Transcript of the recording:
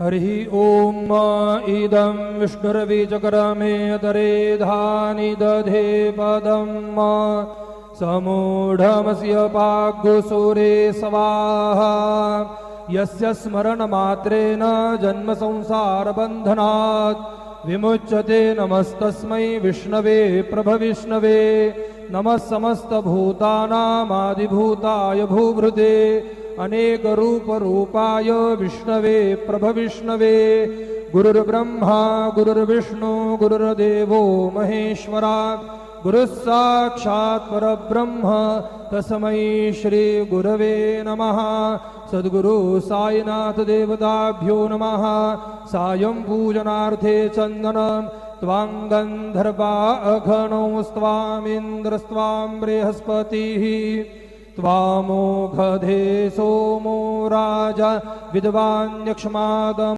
हरिः ॐ इदं विष्णुर्वीचकरमेतरे धानि दधे पदं समूढमस्य पाग्गुसूरे स्वाहा यस्य स्मरणमात्रेण जन्मसंसारबन्धनात् विमुच्यते नमस्तस्मै विष्णवे प्रभविष्णवे नमः समस्तभूतानामादिभूताय भूभृते अनेकरूपरूपाय विष्णवे प्रभविष्णवे गुरुर्ब्रह्मा गुरुर्विष्णु गुरुर्देवो महेश्वरा गुरुस्साक्षात् परब्रह्म तस्मै श्री गुरवे नमः। सद्गुरु साईनाथ देवताभ्यो नमः। सायं पूजनार्थे चन्दनं त्वां गन्धर्वा अघनौ स्वामिन्द्रस्त्वां बृहस्पतिः त्वामोघधे सोमो राजा विद्वान्यक्ष्मादम्